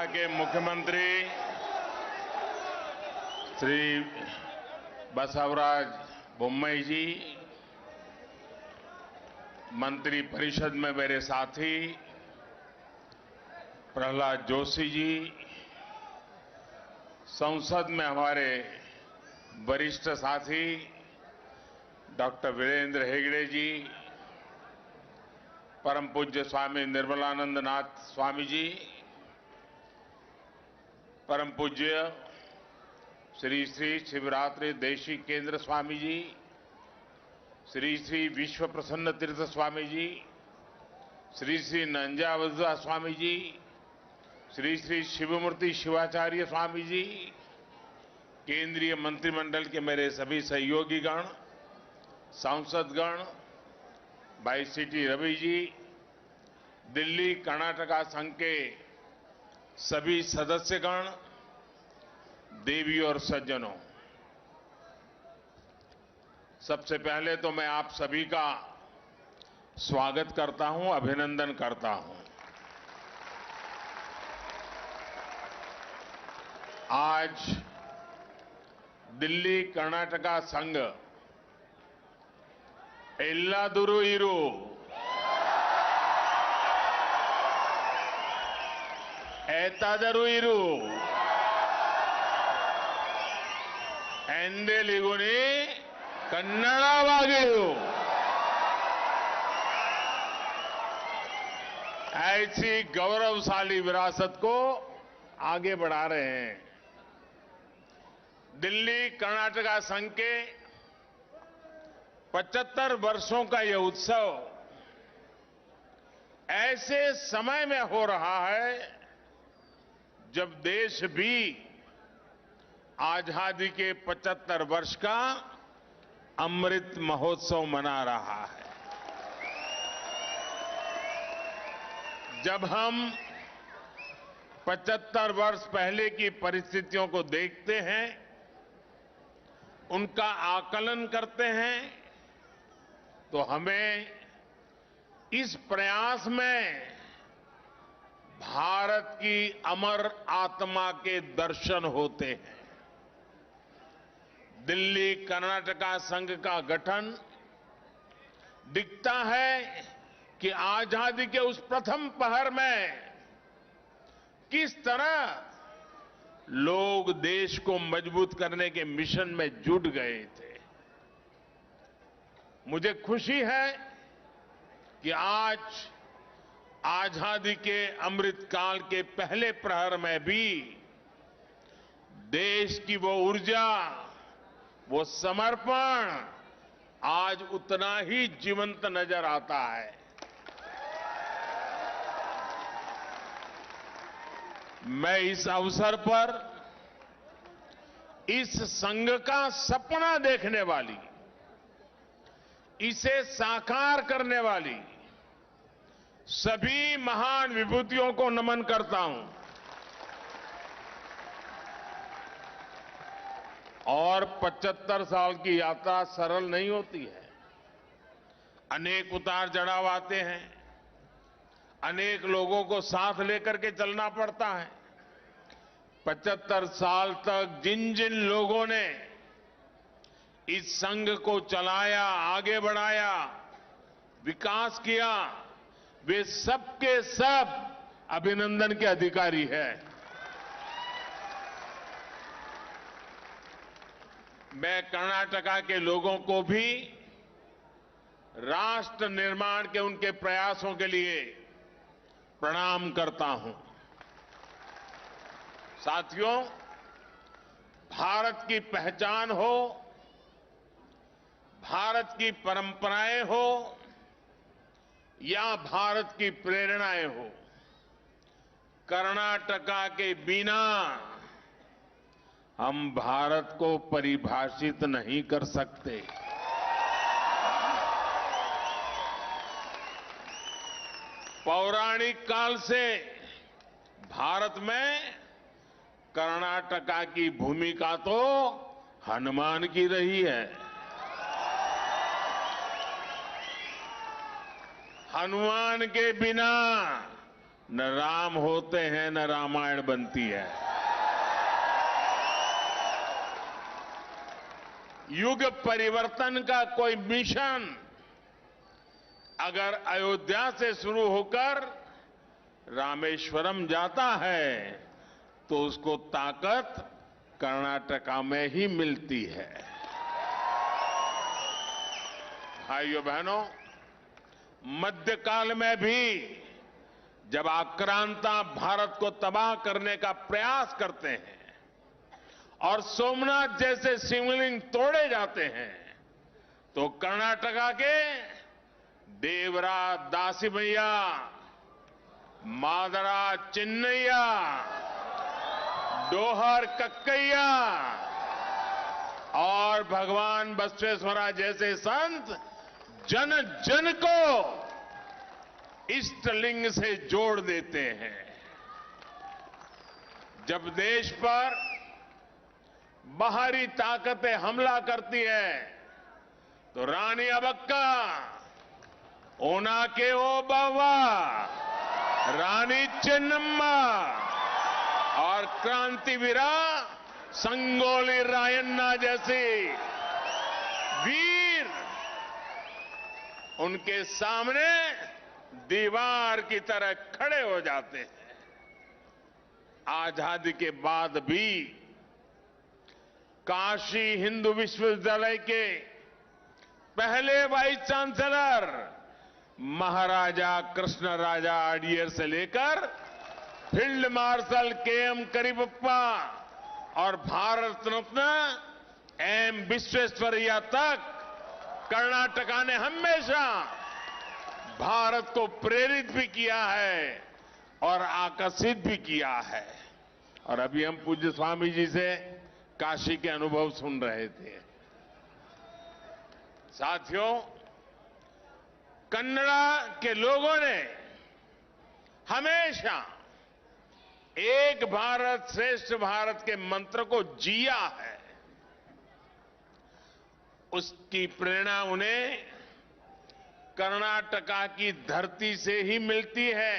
के मुख्यमंत्री श्री बसवराज बोम्मई जी, मंत्री परिषद में मेरे साथी प्रहलाद जोशी जी, संसद में हमारे वरिष्ठ साथी डॉक्टर वीरेंद्र हेगड़े जी, परम पूज्य स्वामी निर्मलानंद नाथ स्वामी जी, परम पूज्य श्री श्री शिवरात्रि देशी केंद्र स्वामी जी, श्री श्री विश्व प्रसन्न तीर्थ स्वामी जी, श्री श्री नंजावजा स्वामी जी, श्री श्री शिवमूर्ति शिवाचार्य स्वामी जी, केंद्रीय मंत्रिमंडल के मेरे सभी सहयोगीगण, सांसदगण, भाई सीटी रवि जी, दिल्ली कर्नाटका संघ के सभी सदस्यगण, देवी और सज्जनों, सबसे पहले तो मैं आप सभी का स्वागत करता हूं, अभिनंदन करता हूं। आज दिल्ली कर्नाटका संघ एल्लादुरु इरु एतादरु इरु एंदेलिगुनी कन्नड़वागिरु, ऐसी गौरवशाली विरासत को आगे बढ़ा रहे हैं। दिल्ली कर्नाटका संघ के 75 वर्षों का यह उत्सव ऐसे समय में हो रहा है जब देश भी आजादी के 75 वर्ष का अमृत महोत्सव मना रहा है। जब हम 75 वर्ष पहले की परिस्थितियों को देखते हैं, उनका आकलन करते हैं, तो हमें इस प्रयास में भारत की अमर आत्मा के दर्शन होते हैं। दिल्ली कर्नाटका संघ का गठन दिखता है कि आजादी के उस प्रथम पहर में किस तरह लोग देश को मजबूत करने के मिशन में जुट गए थे। मुझे खुशी है कि आज आजादी के अमृत काल के पहले प्रहर में भी देश की वो ऊर्जा, वो समर्पण आज उतना ही जीवंत नजर आता है। मैं इस अवसर पर इस संघ का सपना देखने वाली, इसे साकार करने वाली सभी महान विभूतियों को नमन करता हूं और 75 साल की यात्रा सरल नहीं होती है। अनेक उतार चढ़ाव आते हैं, अनेक लोगों को साथ लेकर के चलना पड़ता है। 75 साल तक जिन जिन लोगों ने इस संघ को चलाया, आगे बढ़ाया, विकास किया, वे सबके सब अभिनंदन के अधिकारी हैं। मैं कर्नाटका के लोगों को भी राष्ट्र निर्माण के उनके प्रयासों के लिए प्रणाम करता हूं। साथियों, भारत की पहचान हो, भारत की परंपराएं हो या भारत की प्रेरणाएं हो, कर्नाटका के बिना हम भारत को परिभाषित नहीं कर सकते। पौराणिक काल से भारत में कर्नाटका की भूमिका तो हनुमान की रही है। हनुमान के बिना न राम होते हैं न रामायण बनती है। युग परिवर्तन का कोई मिशन अगर अयोध्या से शुरू होकर रामेश्वरम जाता है तो उसको ताकत कर्नाटका में ही मिलती है। भाइयों बहनों, मध्यकाल में भी जब आक्रांता भारत को तबाह करने का प्रयास करते हैं और सोमनाथ जैसे शिवलिंग तोड़े जाते हैं तो कर्नाटका के देवरा दासिमैया, मादरा चिन्नैया, डोहर कक्कैया और भगवान बसवेश्वरा जैसे संत जन जन को इष्टलिंग से जोड़ देते हैं। जब देश पर बाहरी ताकतें हमला करती है तो रानी अबक्का, ओनाके ओबावा, रानी चेन्नम्मा और क्रांतिवीरा संगोली रायन्ना जैसी वीर उनके सामने दीवार की तरह खड़े हो जाते हैं। आजादी के बाद भी काशी हिंदू विश्वविद्यालय के पहले वाइस चांसलर महाराजा कृष्णराजा अडियर से लेकर फील्ड मार्शल के.एम. करीबप्पा और भारत रत्न एम. विश्वेश्वरैया तक कर्नाटका ने हमेशा भारत को प्रेरित भी किया है और आकर्षित भी किया है। और अभी हम पूज्य स्वामी जी से काशी के अनुभव सुन रहे थे। साथियों, कन्नड़ा के लोगों ने हमेशा एक भारत श्रेष्ठ भारत के मंत्र को जिया है। उसकी प्रेरणा उन्हें कर्नाटका की धरती से ही मिलती है।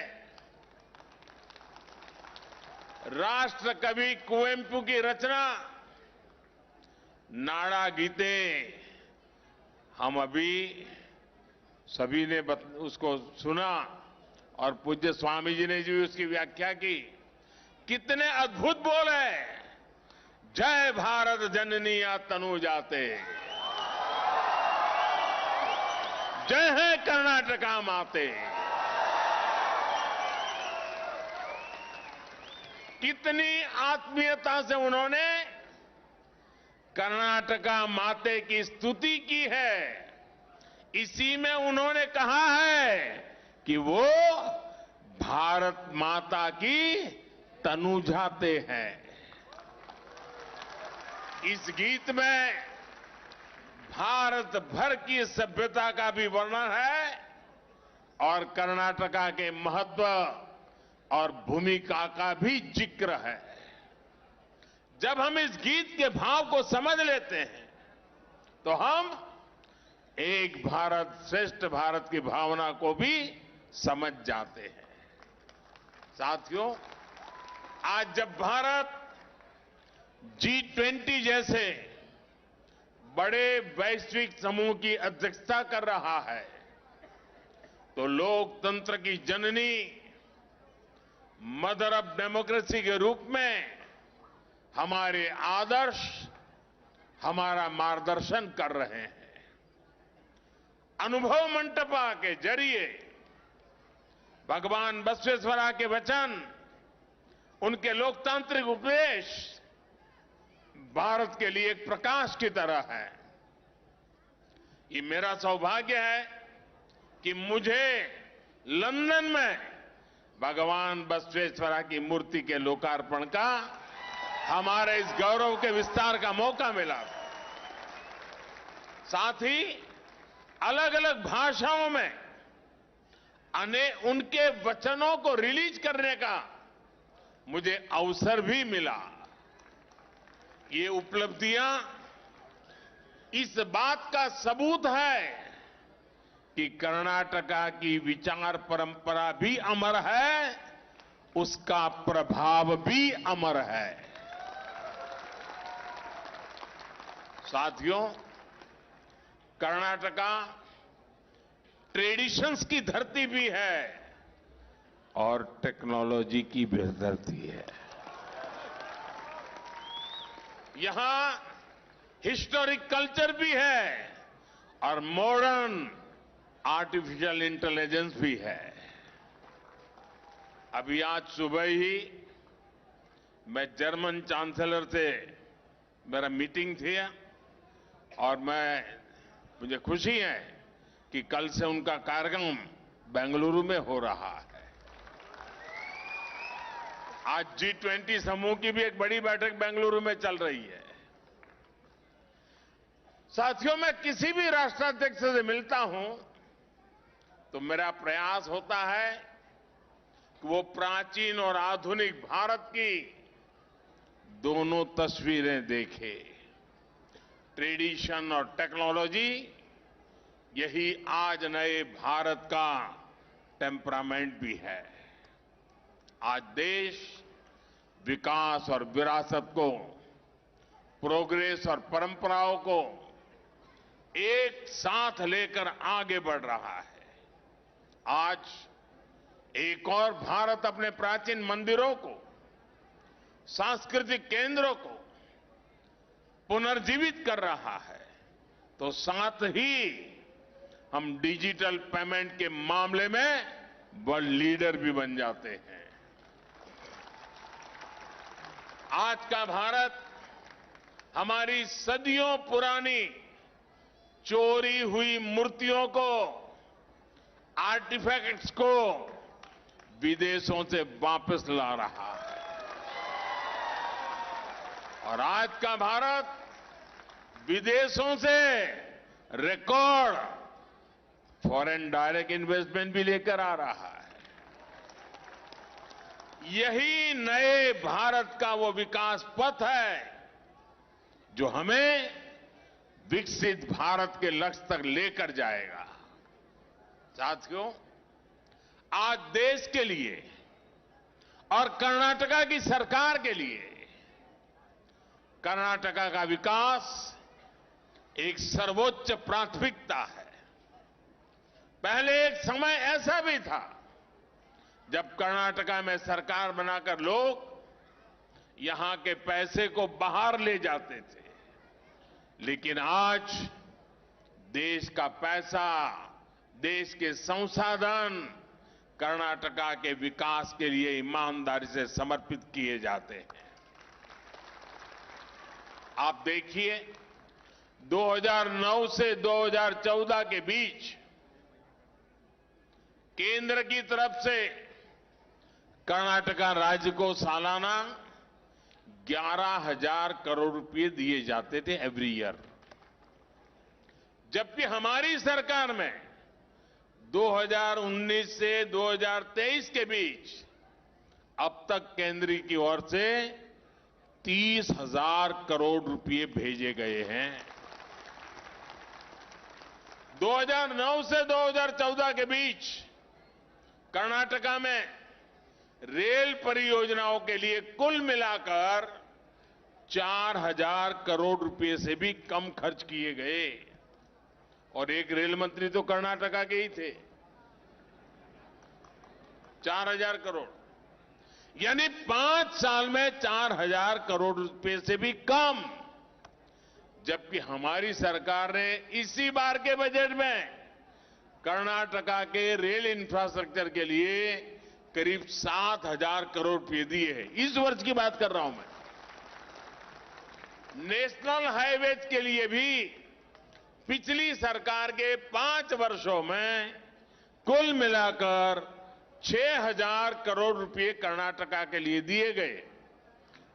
राष्ट्र कवि कुवेंपु की रचना नाड़ा गीते हम अभी सभी ने उसको सुना और पूज्य स्वामी जी ने भी उसकी व्याख्या की। कितने अद्भुत बोल है। जय भारत जननी या तनु जाते, जय है कर्नाटका माते। कितनी आत्मीयता से उन्होंने कर्नाटका माते की स्तुति की है। इसी में उन्होंने कहा है कि वो भारत माता की तनु जाते हैं। इस गीत में भारत भर की सभ्यता का भी वर्णन है और कर्नाटका के महत्व और भूमिका का भी जिक्र है। जब हम इस गीत के भाव को समझ लेते हैं तो हम एक भारत श्रेष्ठ भारत की भावना को भी समझ जाते हैं। साथियों, आज जब भारत G20 जैसे बड़े वैश्विक समूह की अध्यक्षता कर रहा है तो लोकतंत्र की जननी, मदर ऑफ डेमोक्रेसी के रूप में हमारे आदर्श हमारा मार्गदर्शन कर रहे हैं। अनुभव मंटपा के जरिए भगवान बसवेश्वरा के वचन, उनके लोकतांत्रिक उपदेश भारत के लिए एक प्रकाश की तरह है। ये मेरा सौभाग्य है कि मुझे लंदन में भगवान बसवेश्वरा की मूर्ति के लोकार्पण का, हमारे इस गौरव के विस्तार का मौका मिला। साथ ही अलग अलग भाषाओं में उनके वचनों को रिलीज करने का मुझे अवसर भी मिला। ये उपलब्धियां इस बात का सबूत है कि कर्नाटका की विचार परंपरा भी अमर है उसका प्रभाव भी अमर है। साथियों, कर्नाटका ट्रेडिशंस की धरती भी है और टेक्नोलॉजी की भी धरती है। यहां हिस्टोरिक कल्चर भी है और मॉडर्न आर्टिफिशियल इंटेलिजेंस भी है। अभी आज सुबह ही मैं जर्मन चांसलर से मेरा मीटिंग थी और मुझे खुशी है कि कल से उनका कार्यक्रम बेंगलुरु में हो रहा है। आज G20 समूह की भी एक बड़ी बैठक बेंगलुरु में चल रही है। साथियों, मैं किसी भी राष्ट्राध्यक्ष से मिलता हूं तो मेरा प्रयास होता है कि वो प्राचीन और आधुनिक भारत की दोनों तस्वीरें देखे। ट्रेडिशन और टेक्नोलॉजी, यही आज नए भारत का टेम्परामेंट भी है। आज देश विकास और विरासत को, प्रोग्रेस और परंपराओं को एक साथ लेकर आगे बढ़ रहा है। आज एक और भारत अपने प्राचीन मंदिरों को, सांस्कृतिक केंद्रों को पुनर्जीवित कर रहा है, तो साथ ही हम डिजिटल पेमेंट के मामले में वर्ल्ड लीडर भी बन जाते हैं। आज का भारत हमारी सदियों पुरानी चोरी हुई मूर्तियों को, आर्टिफैक्ट्स को विदेशों से वापस ला रहा है। और आज का भारत विदेशों से रिकॉर्ड फॉरेन डायरेक्ट इन्वेस्टमेंट भी लेकर आ रहा है। यही नए भारत का वो विकास पथ है जो हमें विकसित भारत के लक्ष्य तक लेकर जाएगा। साथियों, आज देश के लिए और कर्नाटका की सरकार के लिए कर्नाटका का विकास एक सर्वोच्च प्राथमिकता है। पहले एक समय ऐसा भी था जब कर्नाटका में सरकार बनाकर लोग यहां के पैसे को बाहर ले जाते थे, लेकिन आज देश का पैसा, देश के संसाधन कर्नाटका के विकास के लिए ईमानदारी से समर्पित किए जाते हैं। आप देखिए, 2009 से 2014 के बीच केंद्र की तरफ से कर्नाटका राज्य को सालाना 11,000 करोड़ रुपए दिए जाते थे एवरी ईयर, जबकि हमारी सरकार में 2019 से 2023 के बीच अब तक केंद्र की ओर से 30,000 करोड़ रुपए भेजे गए हैं। 2009 से 2014 के बीच कर्नाटका में रेल परियोजनाओं के लिए कुल मिलाकर 4,000 करोड़ रुपए से भी कम खर्च किए गए, और एक रेल मंत्री तो कर्नाटका के ही थे। 4,000 करोड़, यानी 5 साल में 4,000 करोड़ रुपए से भी कम। जबकि हमारी सरकार ने इसी बार के बजट में कर्नाटका के रेल इंफ्रास्ट्रक्चर के लिए करीब 7,000 करोड़ रुपए दिए हैं। इस वर्ष की बात कर रहा हूं मैं। नेशनल हाईवेज के लिए भी पिछली सरकार के 5 वर्षों में कुल मिलाकर 6,000 करोड़ रुपए कर्नाटका के लिए दिए गए,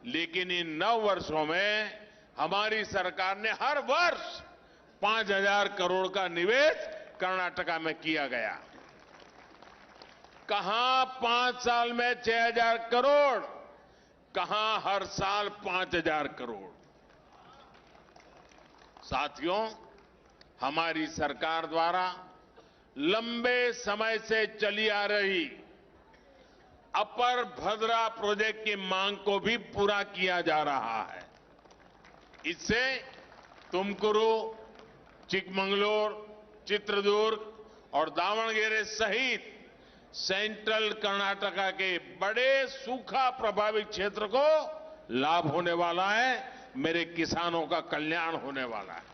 लेकिन इन 9 वर्षों में हमारी सरकार ने हर वर्ष 5,000 करोड़ का निवेश कर्नाटका में किया गया। कहां 5 साल में 6,000 करोड़, कहां हर साल 5,000 करोड़। साथियों, हमारी सरकार द्वारा लंबे समय से चली आ रही अपर भद्रा प्रोजेक्ट की मांग को भी पूरा किया जा रहा है। इससे तुमकुरू, चिकमंगलूर, चित्रदुर्ग और दावणगेरे सहित सेंट्रल कर्नाटका के बड़े सूखा प्रभावित क्षेत्र को लाभ होने वाला है। मेरे किसानों का कल्याण होने वाला है।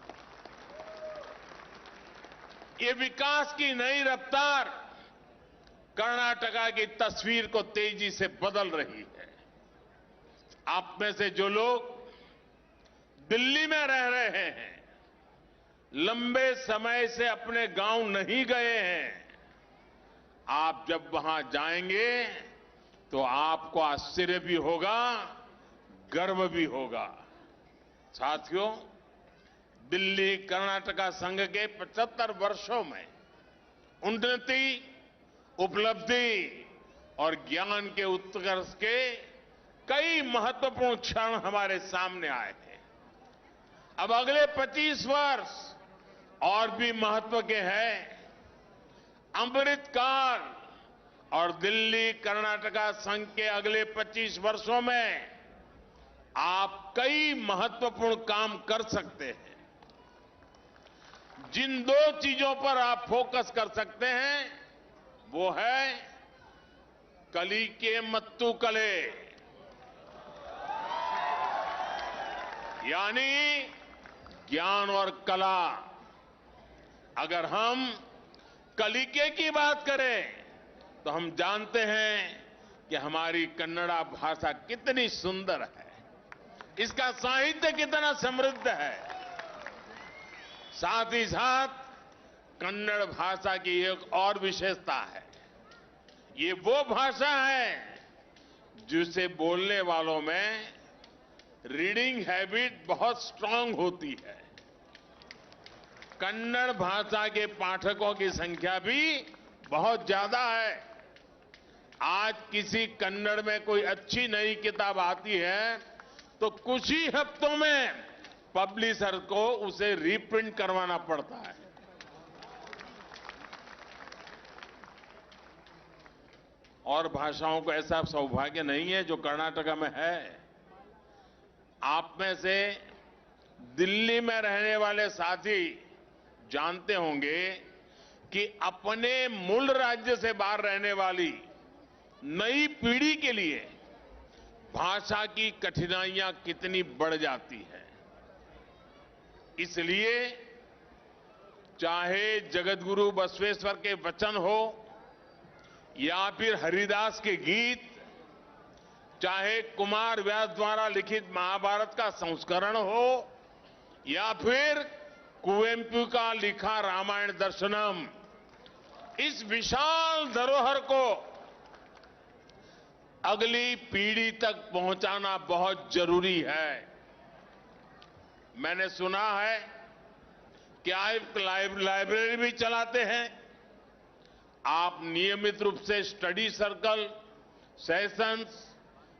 ये विकास की नई रफ्तार कर्नाटका की तस्वीर को तेजी से बदल रही है। आप में से जो लोग दिल्ली में रह रहे हैं, लंबे समय से अपने गांव नहीं गए हैं, आप जब वहां जाएंगे तो आपको आश्चर्य भी होगा, गर्व भी होगा। साथियों, दिल्ली कर्नाटका संघ के 75 वर्षों में उन्नति, उपलब्धि और ज्ञान के उत्कर्ष के कई महत्वपूर्ण क्षण हमारे सामने आए थे। अब अगले 25 वर्ष और भी महत्व के हैं। अमृतकाल और दिल्ली कर्नाटका संघ के अगले 25 वर्षों में आप कई महत्वपूर्ण काम कर सकते हैं। जिन दो चीजों पर आप फोकस कर सकते हैं वो है कली के मत्तू कले, यानी ज्ञान और कला। अगर हम कलिके की बात करें तो हम जानते हैं कि हमारी कन्नड़ा भाषा कितनी सुंदर है, इसका साहित्य कितना समृद्ध है। साथ ही साथ कन्नड़ भाषा की एक और विशेषता है, ये वो भाषा है जिसे बोलने वालों में रीडिंग हैबिट बहुत स्ट्रांग होती है। कन्नड़ भाषा के पाठकों की संख्या भी बहुत ज्यादा है। आज किसी कन्नड़ में कोई अच्छी नई किताब आती है तो कुछ ही हफ्तों में पब्लिशर को उसे रीप्रिंट करवाना पड़ता है। और भाषाओं को ऐसा सौभाग्य नहीं है जो कर्नाटका में है। आप में से दिल्ली में रहने वाले साथी जानते होंगे कि अपने मूल राज्य से बाहर रहने वाली नई पीढ़ी के लिए भाषा की कठिनाइयां कितनी बढ़ जाती है। इसलिए चाहे जगतगुरु बसवेश्वर के वचन हो या फिर हरिदास के गीत, चाहे कुमार व्यास द्वारा लिखित महाभारत का संस्करण हो या फिर कुवेंपु का लिखा रामायण दर्शनम, इस विशाल धरोहर को अगली पीढ़ी तक पहुंचाना बहुत जरूरी है। मैंने सुना है कि आप लाइब्रेरी भी चलाते हैं। आप नियमित रूप से स्टडी सर्कल, सेशंस,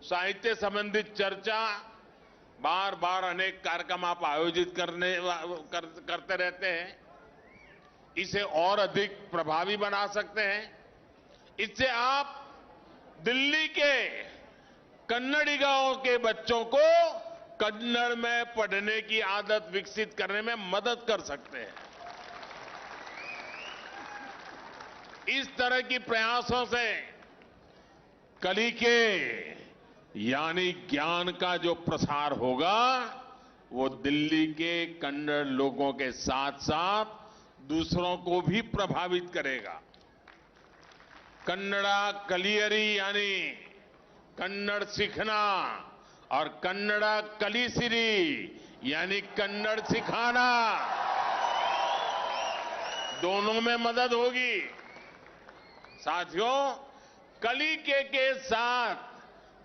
साहित्य संबंधित चर्चा, बार बार अनेक कार्यक्रम आप आयोजित करते रहते हैं। इसे और अधिक प्रभावी बना सकते हैं। इससे आप दिल्ली के कन्नडिगांव के बच्चों को कन्नड़ में पढ़ने की आदत विकसित करने में मदद कर सकते हैं। इस तरह की प्रयासों से कलिके यानी ज्ञान का जो प्रसार होगा वो दिल्ली के कन्नड़ लोगों के साथ साथ दूसरों को भी प्रभावित करेगा। कन्नड़ा कलियरी यानी कन्नड़ सीखना और कन्नड़ा कलिसिरी यानी कन्नड़ सिखाना, दोनों में मदद होगी। साथियों, कलिके के साथ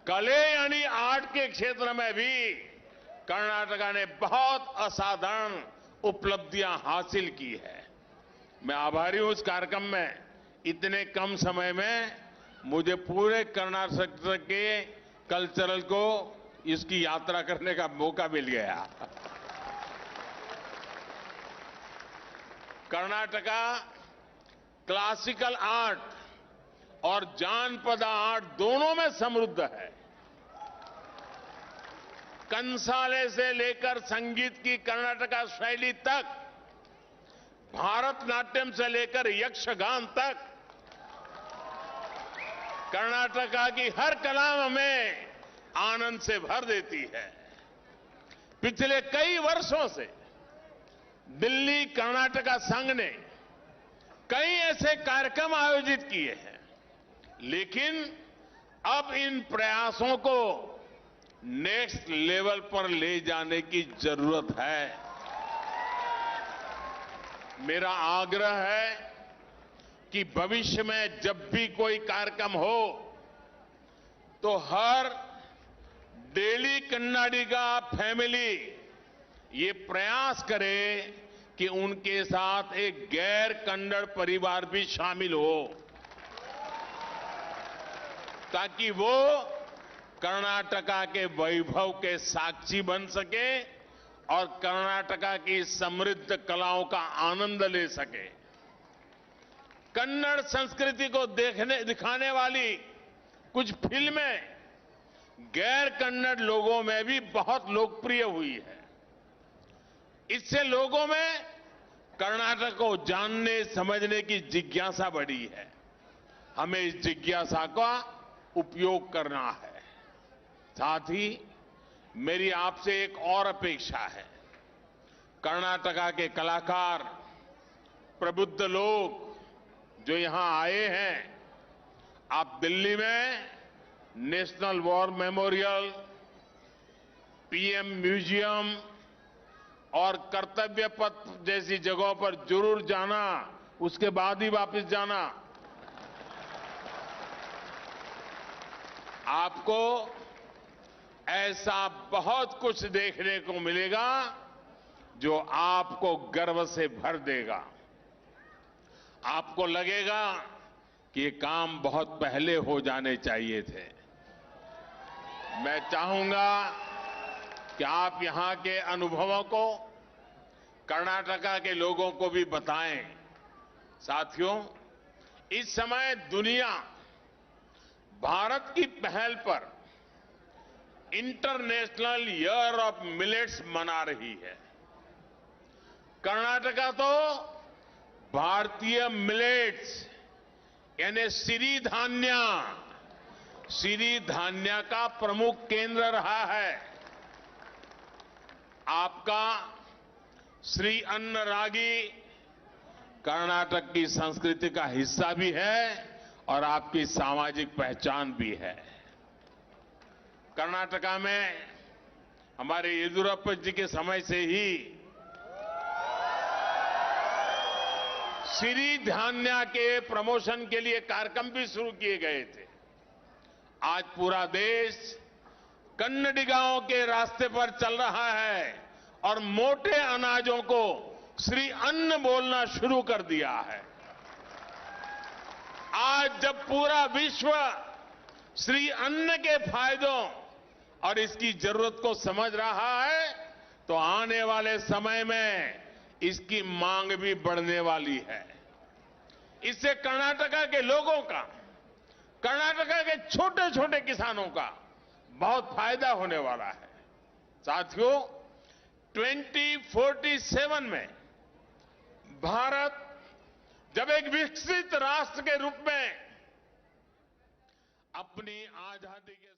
कले यानी आर्ट के क्षेत्र में भी कर्नाटका ने बहुत असाधारण उपलब्धियां हासिल की है। मैं आभारी हूं इस कार्यक्रम में इतने कम समय में मुझे पूरे कर्नाटक के कल्चरल को इसकी यात्रा करने का मौका मिल गया। कर्नाटका क्लासिकल आर्ट और और जानपदा आर्ट दोनों में समृद्ध है। कंसाले से लेकर संगीत की कर्नाटका शैली तक, भारतनाट्यम से लेकर यक्षगान तक, कर्नाटका की हर कला हमें आनंद से भर देती है। पिछले कई वर्षों से दिल्ली कर्नाटका संघ ने कई ऐसे कार्यक्रम आयोजित किए हैं, लेकिन अब इन प्रयासों को नेक्स्ट लेवल पर ले जाने की जरूरत है। मेरा आग्रह है कि भविष्य में जब भी कोई कार्यक्रम हो तो हर डेली कन्नाडिगा फैमिली ये प्रयास करे कि उनके साथ एक गैर कन्नड़ परिवार भी शामिल हो, ताकि वो कर्नाटका के वैभव के साक्षी बन सके और कर्नाटका की समृद्ध कलाओं का आनंद ले सके। कन्नड़ संस्कृति को दिखाने वाली कुछ फिल्में गैर कन्नड़ लोगों में भी बहुत लोकप्रिय हुई है। इससे लोगों में कर्नाटक को जानने समझने की जिज्ञासा बढ़ी है। हमें इस जिज्ञासा का उपयोग करना है। साथ ही मेरी आपसे एक और अपेक्षा है। कर्नाटका के कलाकार, प्रबुद्ध लोग जो यहां आए हैं, आप दिल्ली में national war memorial, PM museum और कर्तव्य पथ जैसी जगहों पर जरूर जाना, उसके बाद ही वापस जाना। आपको ऐसा बहुत कुछ देखने को मिलेगा जो आपको गर्व से भर देगा। आपको लगेगा कि ये काम बहुत पहले हो जाने चाहिए थे। मैं चाहूंगा कि आप यहां के अनुभवों को कर्नाटका के लोगों को भी बताएं। साथियों, इस समय दुनिया भारत की पहल पर इंटरनेशनल ईयर ऑफ मिलेट्स मना रही है। कर्नाटका तो भारतीय मिलेट्स यानी सिरी धान्या का प्रमुख केंद्र रहा है। आपका श्री अन्न रागी कर्नाटक की संस्कृति का हिस्सा भी है और आपकी सामाजिक पहचान भी है। कर्नाटका में हमारे येदियुरप्पा जी के समय से ही सिरी धान्या के प्रमोशन के लिए कार्यक्रम भी शुरू किए गए थे। आज पूरा देश कन्नडिगाओं के रास्ते पर चल रहा है और मोटे अनाजों को श्री अन्न बोलना शुरू कर दिया है। आज जब पूरा विश्व श्री अन्न के फायदों और इसकी जरूरत को समझ रहा है, तो आने वाले समय में इसकी मांग भी बढ़ने वाली है। इससे कर्नाटका के लोगों का, कर्नाटका के छोटे छोटे किसानों का बहुत फायदा होने वाला है। साथियों, 2047 में भारत जब एक विकसित राष्ट्र के रूप में अपनी आजादी के